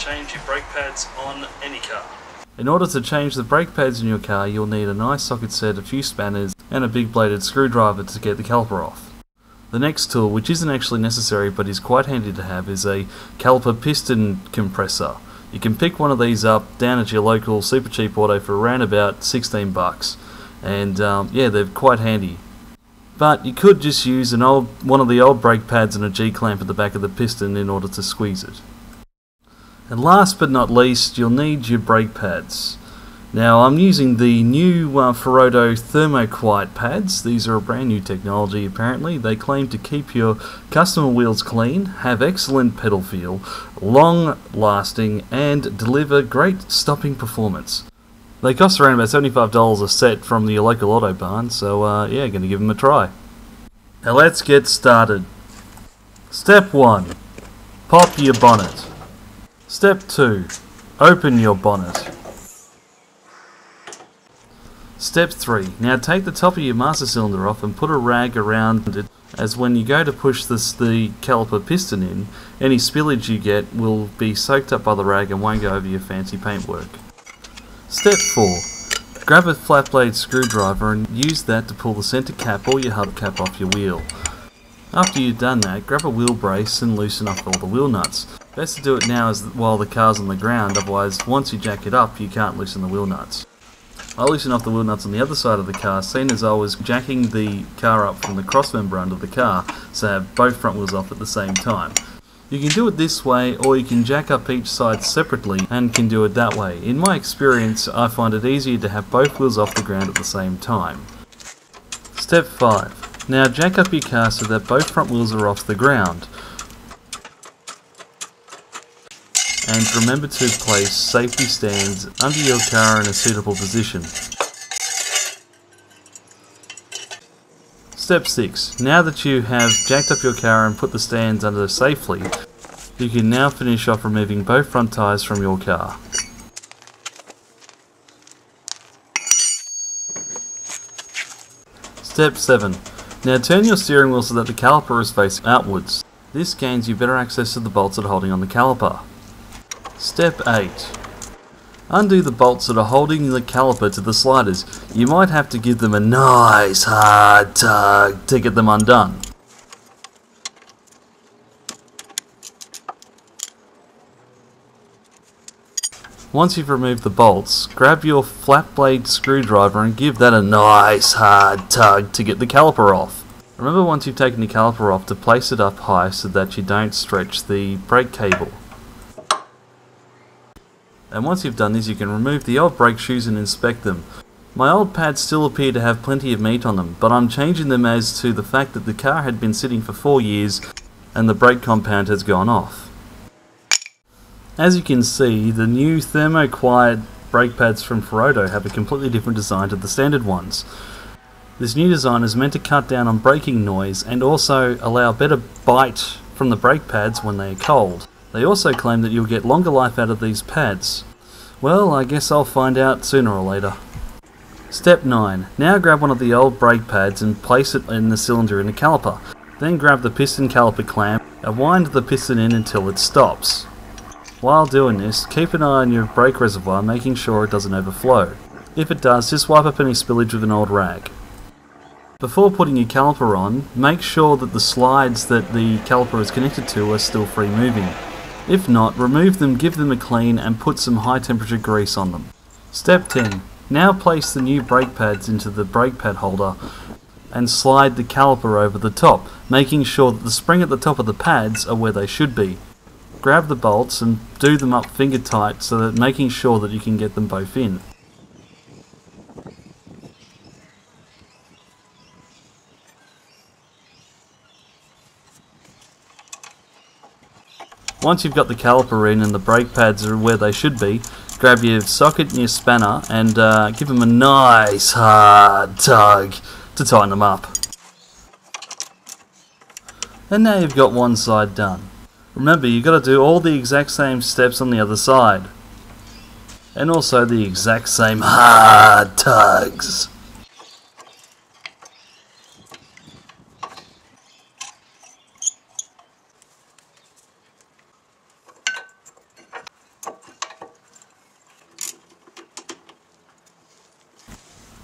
change your brake pads on any car. In order to change the brake pads in your car, you'll need a nice socket set, a few spanners, and a big bladed screwdriver to get the caliper off. The next tool, which isn't actually necessary but is quite handy to have, is a caliper piston compressor. You can pick one of these up down at your local super cheap auto for around about 16 bucks, and yeah, they're quite handy. But you could just use one of the old brake pads and a G-clamp at the back of the piston in order to squeeze it. And last but not least, you'll need your brake pads. Now, I'm using the new Ferodo Thermoquiet pads. These are a brand new technology apparently. They claim to keep your customer wheels clean, have excellent pedal feel, long lasting, and deliver great stopping performance. They cost around about $75 a set from your local auto barn, so yeah, going to give them a try. Now let's get started. Step 1. Pop your bonnet. Step 2. Open your bonnet. Step 3. Now take the top of your master cylinder off and put a rag around it, as when you go to push the caliper piston in, any spillage you get will be soaked up by the rag and won't go over your fancy paintwork. Step 4. Grab a flat blade screwdriver and use that to pull the centre cap or your hubcap off your wheel. After you've done that, grab a wheel brace and loosen up all the wheel nuts. Best to do it now while the car's on the ground, otherwise once you jack it up you can't loosen the wheel nuts. I loosened off the wheel nuts on the other side of the car, seeing as I was jacking the car up from the crossmember under the car, so I have both front wheels off at the same time. You can do it this way, or you can jack up each side separately and can do it that way. In my experience, I find it easier to have both wheels off the ground at the same time. Step 5. Now jack up your car so that both front wheels are off the ground. And remember to place safety stands under your car in a suitable position. Step 6. Now that you have jacked up your car and put the stands under safely, you can now finish off removing both front tyres from your car. Step 7. Now turn your steering wheel so that the caliper is facing outwards. This gains you better access to the bolts that are holding on the caliper. Step 8. Undo the bolts that are holding the caliper to the sliders. You might have to give them a nice hard tug to get them undone. Once you've removed the bolts, grab your flat blade screwdriver and give that a nice hard tug to get the caliper off. Remember, once you've taken the caliper off, to place it up high so that you don't stretch the brake cable. And once you've done this, you can remove the old brake shoes and inspect them. My old pads still appear to have plenty of meat on them, but I'm changing them as to the fact that the car had been sitting for 4 years and the brake compound has gone off. As you can see, the new Thermoquiet brake pads from Ferodo have a completely different design to the standard ones. This new design is meant to cut down on braking noise and also allow better bite from the brake pads when they are cold. They also claim that you'll get longer life out of these pads. Well, I guess I'll find out sooner or later. Step 9. Now grab one of the old brake pads and place it in the cylinder in the caliper. Then grab the piston caliper clamp and wind the piston in until it stops. While doing this, keep an eye on your brake reservoir, making sure it doesn't overflow. If it does, just wipe up any spillage with an old rag. Before putting your caliper on, make sure that the slides that the caliper is connected to are still free moving. If not, remove them, give them a clean and put some high temperature grease on them. Step 10. Now place the new brake pads into the brake pad holder and slide the caliper over the top, making sure that the spring at the top of the pads are where they should be. Grab the bolts and do them up finger tight so that making sure that you can get them both in. Once you've got the caliper in and the brake pads are where they should be, grab your socket and your spanner and give them a nice hard tug to tighten them up. And now you've got one side done. Remember, you've got to do all the exact same steps on the other side. And also the exact same hard tugs.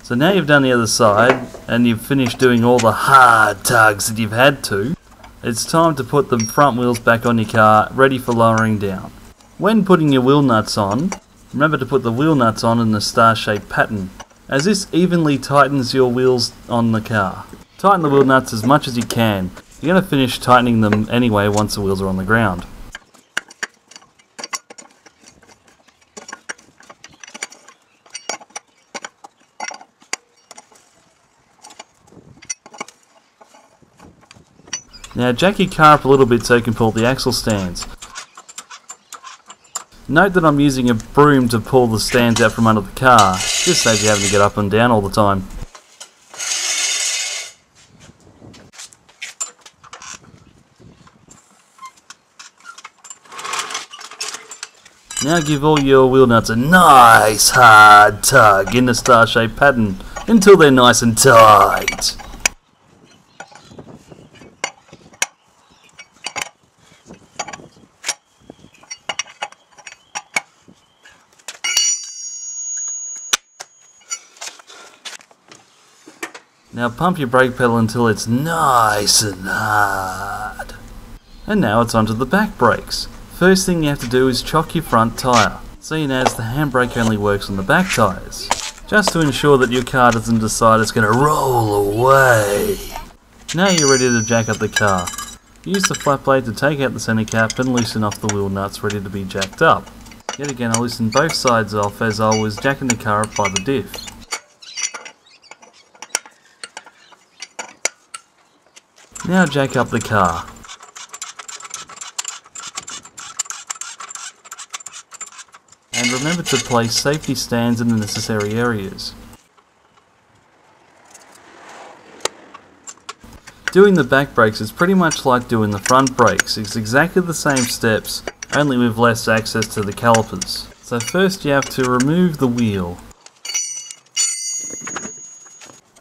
So now you've done the other side, and you've finished doing all the hard tugs that you've had to, it's time to put the front wheels back on your car, ready for lowering down. When putting your wheel nuts on, remember to put the wheel nuts on in a star-shaped pattern, as this evenly tightens your wheels on the car. Tighten the wheel nuts as much as you can. You're going to finish tightening them anyway once the wheels are on the ground. Now jack your car up a little bit so you can pull the axle stands. Note that I'm using a broom to pull the stands out from under the car, just saves you having to get up and down all the time. Now give all your wheel nuts a nice hard tug in the star-shaped pattern until they're nice and tight. Now pump your brake pedal until it's nice and hard. And now it's onto the back brakes. First thing you have to do is chock your front tyre, seeing as the handbrake only works on the back tyres, just to ensure that your car doesn't decide it's going to roll away. Now you're ready to jack up the car. Use the flat blade to take out the centre cap and loosen off the wheel nuts ready to be jacked up. Yet again I loosened both sides off as I was jacking the car up by the diff. Now jack up the car. And remember to place safety stands in the necessary areas. Doing the back brakes is pretty much like doing the front brakes. It's exactly the same steps, only with less access to the calipers. So first you have to remove the wheel.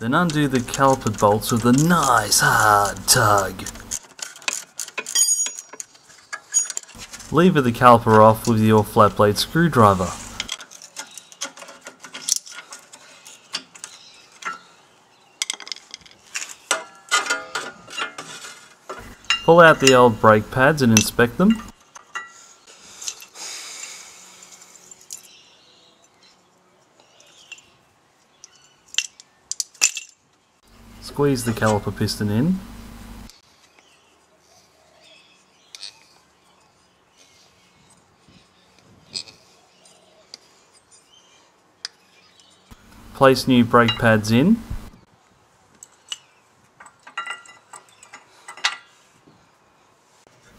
Then undo the caliper bolts with a nice hard tug. Lever the caliper off with your flat blade screwdriver. Pull out the old brake pads and inspect them. Squeeze the caliper piston in. Place new brake pads in.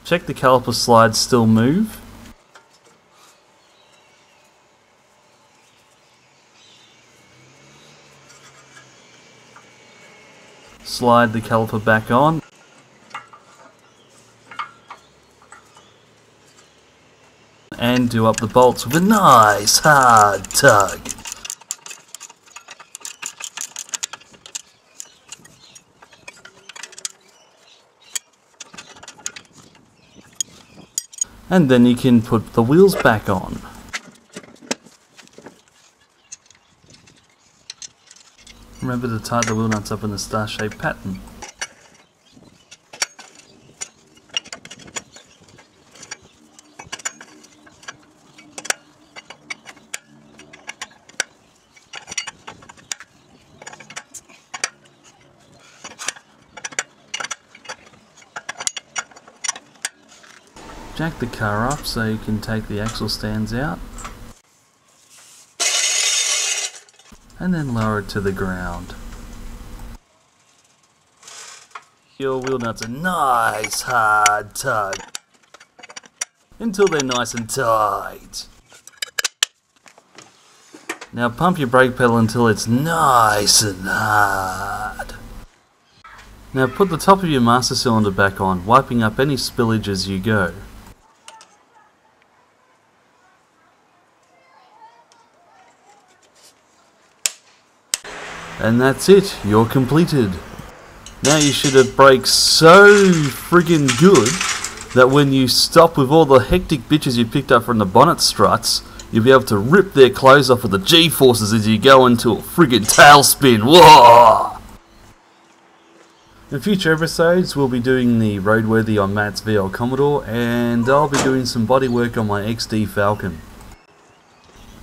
Check the caliper slides still move. Slide the caliper back on. And do up the bolts with a nice hard tug. And then you can put the wheels back on. Remember to tighten the wheel nuts up in the star-shaped pattern. Jack the car up so you can take the axle stands out. And then lower it to the ground. Your wheel nuts a nice hard tug until they're nice and tight. Now pump your brake pedal until it's nice and hard. Now put the top of your master cylinder back on, wiping up any spillage as you go. And that's it, you're completed. Now you should have brakes so friggin' good that when you stop with all the hectic bitches you picked up from the bonnet struts, You'll be able to rip their clothes off with the G-forces as you go into a friggin' tailspin. Whoa! In future episodes, we'll be doing the roadworthy on Matt's VL Commodore, and I'll be doing some bodywork on my XD Falcon.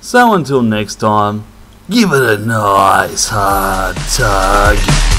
So until next time, give it a nice hard tug.